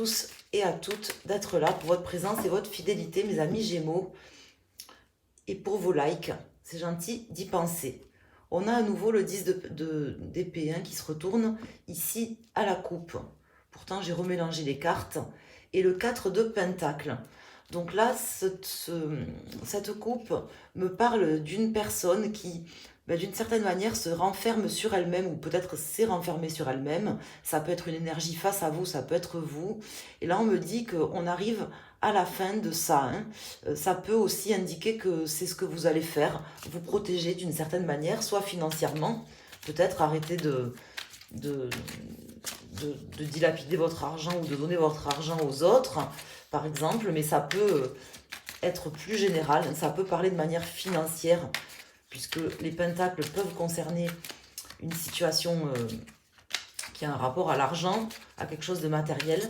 Tous et à toutes d'être là pour votre présence et votre fidélité, mes amis Gémeaux, et pour vos likes. C'est gentil d'y penser. On a à nouveau le 10 d'épée qui se retourne ici à la coupe. Pourtant, j'ai remélangé les cartes. Et le 4 de pentacle. Donc là, cette coupe me parle d'une personne qui, d'une certaine manière, se renferme sur elle-même, ou peut-être s'est renfermée sur elle-même. Ça peut être une énergie face à vous, ça peut être vous. Et là, on me dit qu'on arrive à la fin de ça. Ça peut aussi indiquer que c'est ce que vous allez faire, vous protéger d'une certaine manière, soit financièrement, peut-être arrêter de, de dilapider votre argent ou de donner votre argent aux autres, par exemple, mais ça peut être plus général, ça peut parler de manière financière, puisque les pentacles peuvent concerner une situation qui a un rapport à l'argent, à quelque chose de matériel,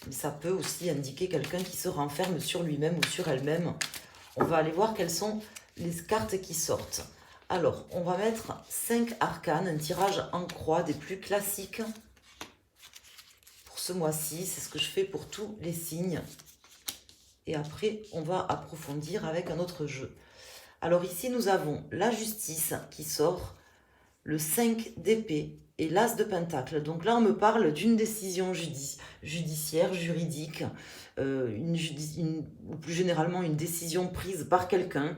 mais ça peut aussi indiquer quelqu'un qui se renferme sur lui-même ou sur elle-même. On va aller voir quelles sont les cartes qui sortent. Alors, on va mettre 5 arcanes, un tirage en croix des plus classiques pour ce mois-ci. C'est ce que je fais pour tous les signes. Et après, on va approfondir avec un autre jeu. Alors ici, nous avons la justice qui sort, le 5 d'épée et l'as de pentacle. Donc là, on me parle d'une décision judiciaire, juridique, ou plus généralement une décision prise par quelqu'un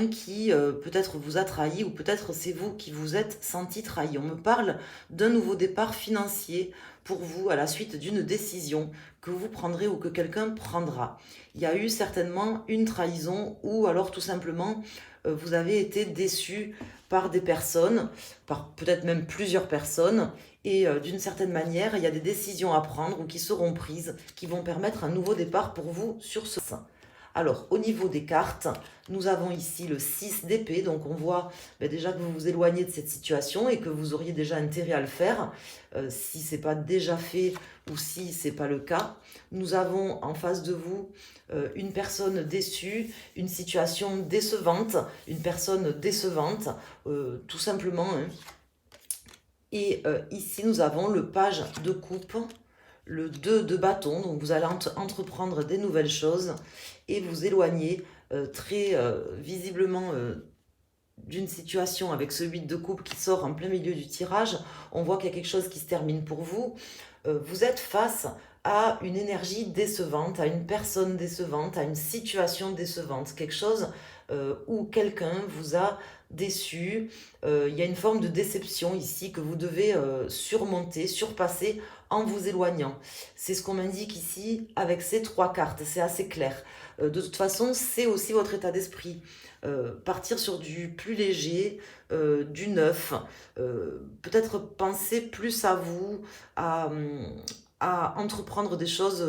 qui peut-être vous a trahi, ou peut-être c'est vous qui vous êtes senti trahi. On me parle d'un nouveau départ financier pour vous à la suite d'une décision que vous prendrez ou que quelqu'un prendra. Il y a eu certainement une trahison, ou alors tout simplement vous avez été déçu par des personnes, par peut-être même plusieurs personnes, et d'une certaine manière, il y a des décisions à prendre ou qui seront prises, qui vont permettre un nouveau départ pour vous sur ce sein. Alors, au niveau des cartes, nous avons ici le 6 d'épée, donc on voit déjà que vous vous éloignez de cette situation et que vous auriez déjà intérêt à le faire, si ce n'est pas déjà fait ou si ce n'est pas le cas. Nous avons en face de vous une personne déçue, une situation décevante, une personne décevante, tout simplement. Et ici, nous avons le page de coupe, le 2 de bâton, donc vous allez entreprendre des nouvelles choses et vous éloigner très visiblement d'une situation avec ce 8 de coupe qui sort en plein milieu du tirage. On voit qu'il y a quelque chose qui se termine pour vous. Vous êtes face à une énergie décevante, à une personne décevante, à une situation décevante, quelque chose où quelqu'un vous a déçu. Il y a une forme de déception ici que vous devez surmonter, surpasser en vous éloignant. C'est ce qu'on m'indique ici avec ces 3 cartes, c'est assez clair. De toute façon, c'est aussi votre état d'esprit. Partir sur du plus léger, du neuf, peut-être penser plus à vous, à entreprendre des choses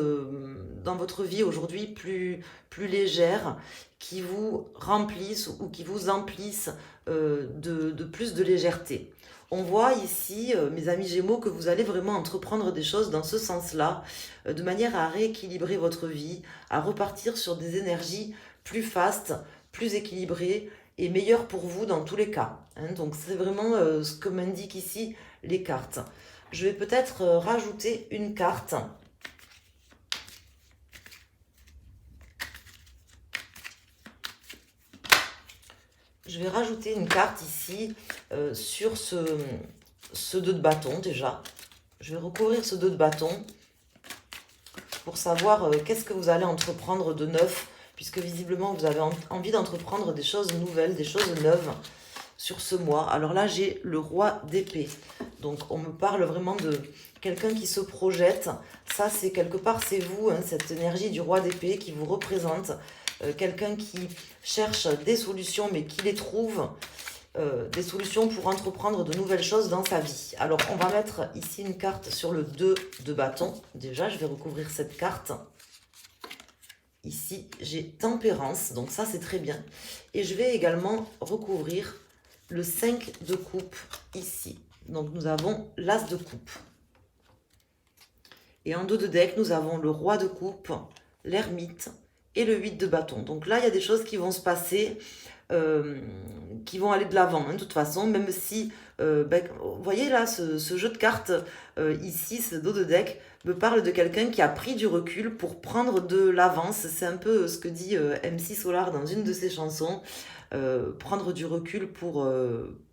dans votre vie aujourd'hui plus légères, qui vous remplissent ou qui vous emplissent de plus de légèreté. On voit ici, mes amis Gémeaux, que vous allez vraiment entreprendre des choses dans ce sens-là, de manière à rééquilibrer votre vie, à repartir sur des énergies plus fastes, plus équilibrées et meilleures pour vous dans tous les cas. Donc c'est vraiment ce que m'indiquent ici les cartes. Je vais peut-être rajouter une carte. Je vais rajouter une carte ici sur ce 2 de bâton déjà. Je vais recouvrir ce 2 de bâton pour savoir qu'est-ce que vous allez entreprendre de neuf, puisque visiblement vous avez envie d'entreprendre des choses nouvelles, des choses neuves sur ce mois. Alors là, j'ai le roi d'épée. Donc on me parle vraiment de quelqu'un qui se projette. Ça, c'est quelque part, c'est vous, cette énergie du roi d'épée qui vous représente. Quelqu'un qui cherche des solutions, mais qui les trouve, des solutions pour entreprendre de nouvelles choses dans sa vie. Alors, on va mettre ici une carte sur le 2 de bâton. Déjà, je vais recouvrir cette carte. Ici, j'ai tempérance, donc ça, c'est très bien. Et je vais également recouvrir le 5 de coupe ici. Donc, nous avons l'as de coupe. Et en dos de deck, nous avons le roi de coupe, l'ermite, et le 8 de bâton. Donc là, il y a des choses qui vont se passer, qui vont aller de l'avant, de toute façon, même si vous voyez là, ce jeu de cartes, ici, ce dos de deck, me parle de quelqu'un qui a pris du recul pour prendre de l'avance. C'est un peu ce que dit MC Solar dans une de ses chansons. Prendre du recul pour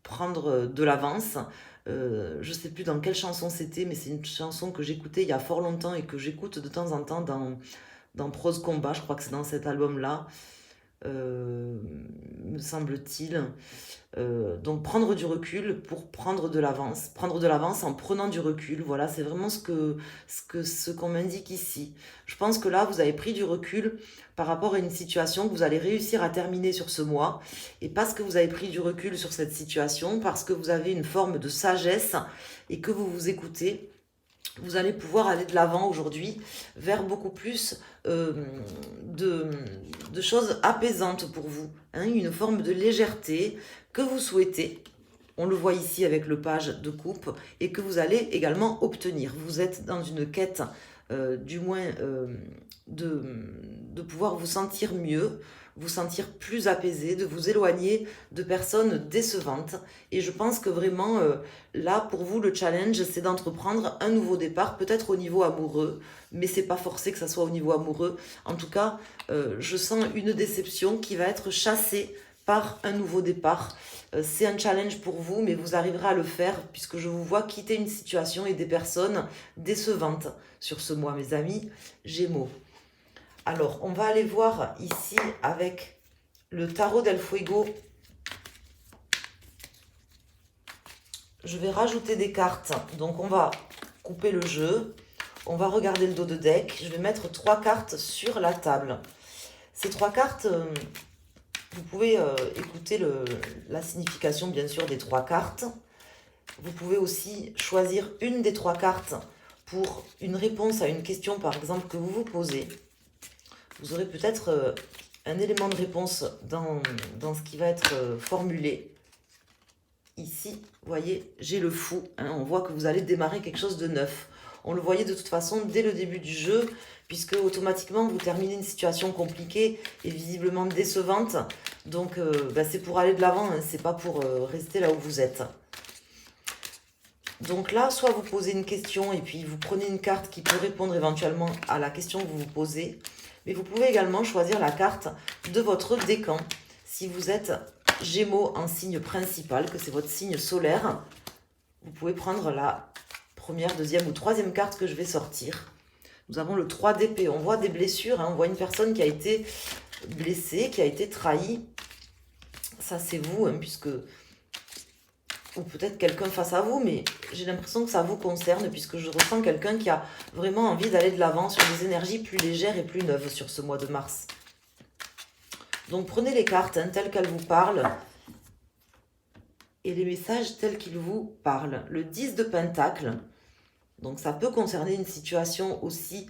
prendre de l'avance. Je sais plus dans quelle chanson c'était, mais c'est une chanson que j'écoutais il y a fort longtemps et que j'écoute de temps en temps dans Prose Combat, je crois que c'est dans cet album-là, me semble-t-il. Donc prendre du recul pour prendre de l'avance. Prendre de l'avance en prenant du recul. Voilà, c'est vraiment ce qu'on m'indique ici. Je pense que là, vous avez pris du recul par rapport à une situation que vous allez réussir à terminer sur ce mois. Et parce que vous avez pris du recul sur cette situation, parce que vous avez une forme de sagesse et que vous vous écoutez, vous allez pouvoir aller de l'avant aujourd'hui vers beaucoup plus de choses apaisantes pour vous, hein, une forme de légèreté que vous souhaitez. On le voit ici avec le page de coupe et que vous allez également obtenir. Vous êtes dans une quête, du moins, de pouvoir vous sentir mieux, vous sentir plus apaisé, de vous éloigner de personnes décevantes. Et je pense que vraiment, là, pour vous, le challenge, c'est d'entreprendre un nouveau départ, peut-être au niveau amoureux, mais c'est pas forcé que ça soit au niveau amoureux. En tout cas, je sens une déception qui va être chassée par un nouveau départ. C'est un challenge pour vous, mais vous arriverez à le faire puisque je vous vois quitter une situation et des personnes décevantes sur ce mois, mes amis Gémeaux. Alors, on va aller voir ici avec le tarot del Fuego. Je vais rajouter des cartes. Donc, on va couper le jeu. On va regarder le dos de deck. Je vais mettre 3 cartes sur la table. Ces 3 cartes, vous pouvez écouter la signification, bien sûr, des 3 cartes. Vous pouvez aussi choisir une des 3 cartes pour une réponse à une question, par exemple, que vous vous posez. Vous aurez peut-être un élément de réponse dans ce qui va être formulé. Ici, vous voyez, j'ai le fou. Hein, on voit que vous allez démarrer quelque chose de neuf. On le voyait de toute façon dès le début du jeu, puisque automatiquement, vous terminez une situation compliquée et visiblement décevante. Donc, c'est pour aller de l'avant, hein, c'est pas pour rester là où vous êtes. Donc là, soit vous posez une question et puis vous prenez une carte qui peut répondre éventuellement à la question que vous vous posez. Mais vous pouvez également choisir la carte de votre décan. Si vous êtes Gémeaux en signe principal, que c'est votre signe solaire, vous pouvez prendre la première, deuxième ou troisième carte que je vais sortir. Nous avons le 3 d'épée. On voit des blessures, hein, on voit une personne qui a été blessée, qui a été trahie. Ça, c'est vous, hein, puisque... ou peut-être quelqu'un face à vous, mais j'ai l'impression que ça vous concerne, puisque je ressens quelqu'un qui a vraiment envie d'aller de l'avant sur des énergies plus légères et plus neuves sur ce mois de mars. Donc prenez les cartes, hein, telles qu'elles vous parlent, et les messages tels qu'ils vous parlent. Le 10 de Pentacle, donc ça peut concerner une situation aussi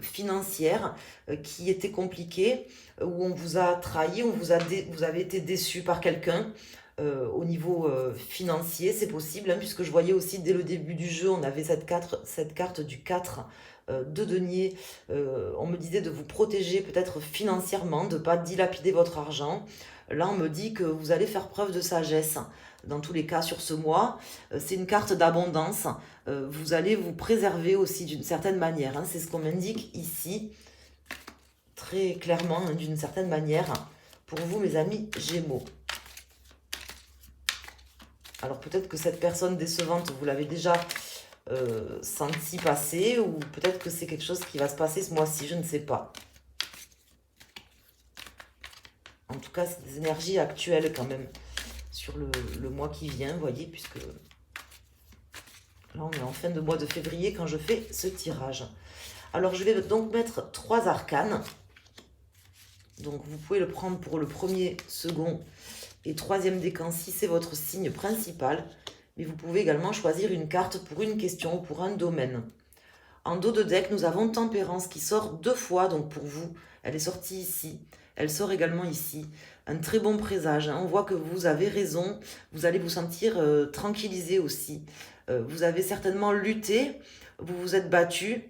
financière qui était compliquée, où on vous a trahi, vous avez été déçu par quelqu'un. Au niveau financier, c'est possible, hein, puisque je voyais aussi dès le début du jeu, on avait cette carte du 4 de denier. On me disait de vous protéger peut-être financièrement, de ne pas dilapider votre argent. Là, on me dit que vous allez faire preuve de sagesse. Dans tous les cas, sur ce mois, c'est une carte d'abondance. Vous allez vous préserver aussi d'une certaine manière. Hein, c'est ce qu'on m'indique ici, très clairement, hein, d'une certaine manière, pour vous, mes amis Gémeaux. Alors peut-être que cette personne décevante, vous l'avez déjà senti passer, ou peut-être que c'est quelque chose qui va se passer ce mois-ci, je ne sais pas. En tout cas, c'est des énergies actuelles quand même sur le mois qui vient, vous voyez, puisque là on est en fin de mois de février quand je fais ce tirage. Alors je vais donc mettre 3 arcanes. Donc vous pouvez le prendre pour le premier, second et troisième décan si c'est votre signe principal. Mais vous pouvez également choisir une carte pour une question ou pour un domaine. En dos de deck, nous avons Tempérance qui sort 2 fois, donc pour vous, elle est sortie ici. Elle sort également ici. Un très bon présage. Hein. On voit que vous avez raison. Vous allez vous sentir tranquillisé aussi. Vous avez certainement lutté. Vous vous êtes battu.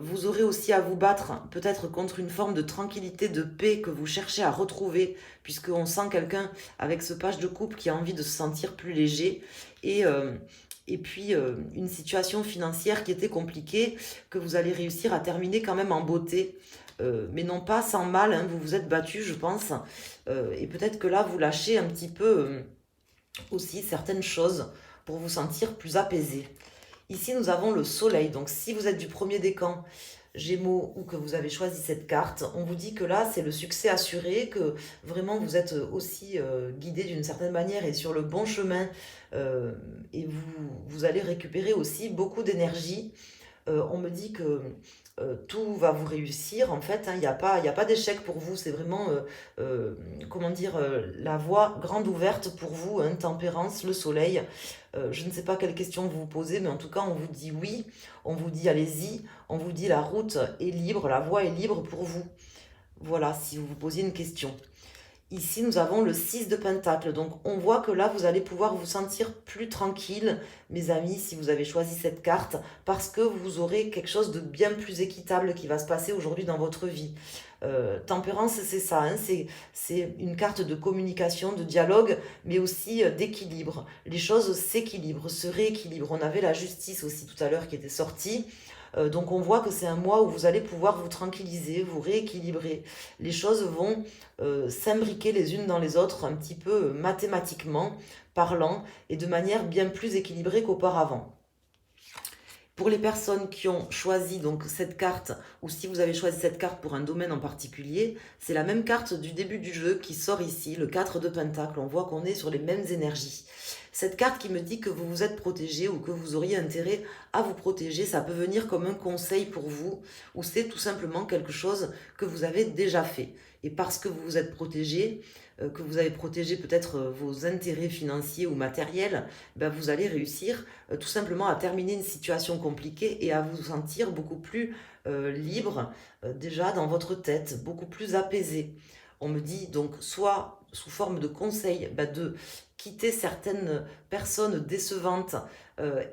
Vous aurez aussi à vous battre peut-être contre une forme de tranquillité, de paix que vous cherchez à retrouver, puisqu'on sent quelqu'un avec ce page de coupe qui a envie de se sentir plus léger. Et, euh, et puis, une situation financière qui était compliquée, que vous allez réussir à terminer quand même en beauté. Mais non pas sans mal, hein, vous vous êtes battu, je pense. Et peut-être que là, vous lâchez un petit peu aussi certaines choses pour vous sentir plus apaisé. Ici, nous avons le soleil. Donc, si vous êtes du premier décan, Gémeaux, ou que vous avez choisi cette carte, on vous dit que là, c'est le succès assuré, que vraiment vous êtes aussi guidé d'une certaine manière et sur le bon chemin. Et vous allez récupérer aussi beaucoup d'énergie. On me dit que tout va vous réussir. En fait, hein, il y a pas d'échec pour vous. C'est vraiment, comment dire, la voie grande ouverte pour vous, hein, tempérance, le soleil. Je ne sais pas quelles questions vous vous posez, mais en tout cas, on vous dit oui, on vous dit allez-y, on vous dit la route est libre, la voie est libre pour vous. Voilà, si vous vous posiez une question. Ici, nous avons le 6 de Pentacle. Donc, on voit que là, vous allez pouvoir vous sentir plus tranquille, mes amis, si vous avez choisi cette carte, parce que vous aurez quelque chose de bien plus équitable qui va se passer aujourd'hui dans votre vie. Tempérance, c'est ça, hein, c'est une carte de communication, de dialogue, mais aussi d'équilibre. Les choses s'équilibrent, se rééquilibrent. On avait la justice aussi tout à l'heure qui était sortie. Donc on voit que c'est un mois où vous allez pouvoir vous tranquilliser, vous rééquilibrer. Les choses vont s'imbriquer les unes dans les autres un petit peu mathématiquement parlant et de manière bien plus équilibrée qu'auparavant. Pour les personnes qui ont choisi donc cette carte, ou si vous avez choisi cette carte pour un domaine en particulier, c'est la même carte du début du jeu qui sort ici, le 4 de Pentacle. On voit qu'on est sur les mêmes énergies. Cette carte qui me dit que vous vous êtes protégé ou que vous auriez intérêt à vous protéger, ça peut venir comme un conseil pour vous, ou c'est tout simplement quelque chose que vous avez déjà fait. Et parce que vous vous êtes protégé, que vous avez protégé peut-être vos intérêts financiers ou matériels, ben vous allez réussir tout simplement à terminer une situation compliquée et à vous sentir beaucoup plus libre déjà dans votre tête, beaucoup plus apaisé. On me dit donc soit sous forme de conseil de quitter certaines personnes décevantes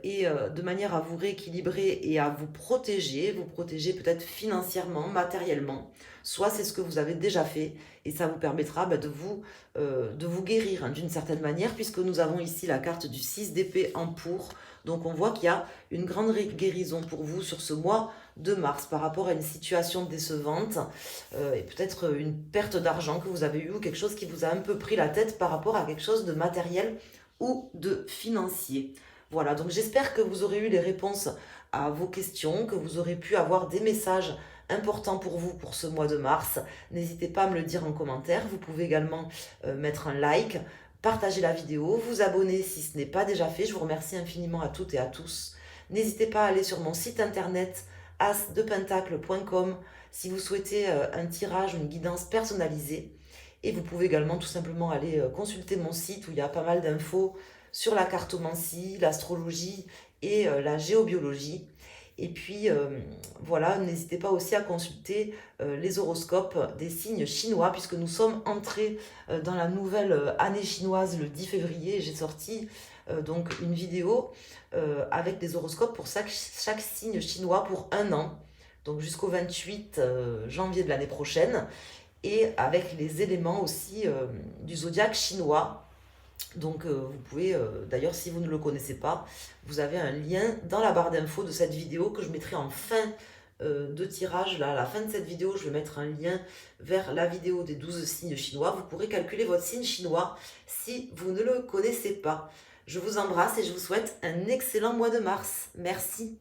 et de manière à vous rééquilibrer et à vous protéger peut-être financièrement, matériellement. Soit c'est ce que vous avez déjà fait et ça vous permettra de vous guérir, hein, d'une certaine manière, puisque nous avons ici la carte du 6 d'épée en pour. Donc on voit qu'il y a une grande guérison pour vous sur ce mois de mars par rapport à une situation décevante et peut-être une perte d'argent que vous avez eue ou quelque chose qui vous a un peu pris la tête par rapport à quelque chose de matériel ou de financier. Voilà, donc j'espère que vous aurez eu les réponses à vos questions, que vous aurez pu avoir des messages importants pour vous pour ce mois de mars. N'hésitez pas à me le dire en commentaire. Vous pouvez également mettre un like, partager la vidéo, vous abonner si ce n'est pas déjà fait. Je vous remercie infiniment à toutes et à tous. N'hésitez pas à aller sur mon site internet asdepentacle.com si vous souhaitez un tirage ou une guidance personnalisée. Et vous pouvez également tout simplement aller consulter mon site où il y a pas mal d'infos sur la cartomancie, l'astrologie et la géobiologie. Et puis voilà, n'hésitez pas aussi à consulter les horoscopes des signes chinois puisque nous sommes entrés dans la nouvelle année chinoise le 10 février. J'ai sorti donc une vidéo avec des horoscopes pour chaque signe chinois pour un an, donc jusqu'au 28 janvier de l'année prochaine, et avec les éléments aussi du zodiaque chinois. Donc vous pouvez, d'ailleurs si vous ne le connaissez pas, vous avez un lien dans la barre d'infos de cette vidéo que je mettrai en fin de tirage. Là, à la fin de cette vidéo, je vais mettre un lien vers la vidéo des 12 signes chinois. Vous pourrez calculer votre signe chinois si vous ne le connaissez pas. Je vous embrasse et je vous souhaite un excellent mois de mars. Merci.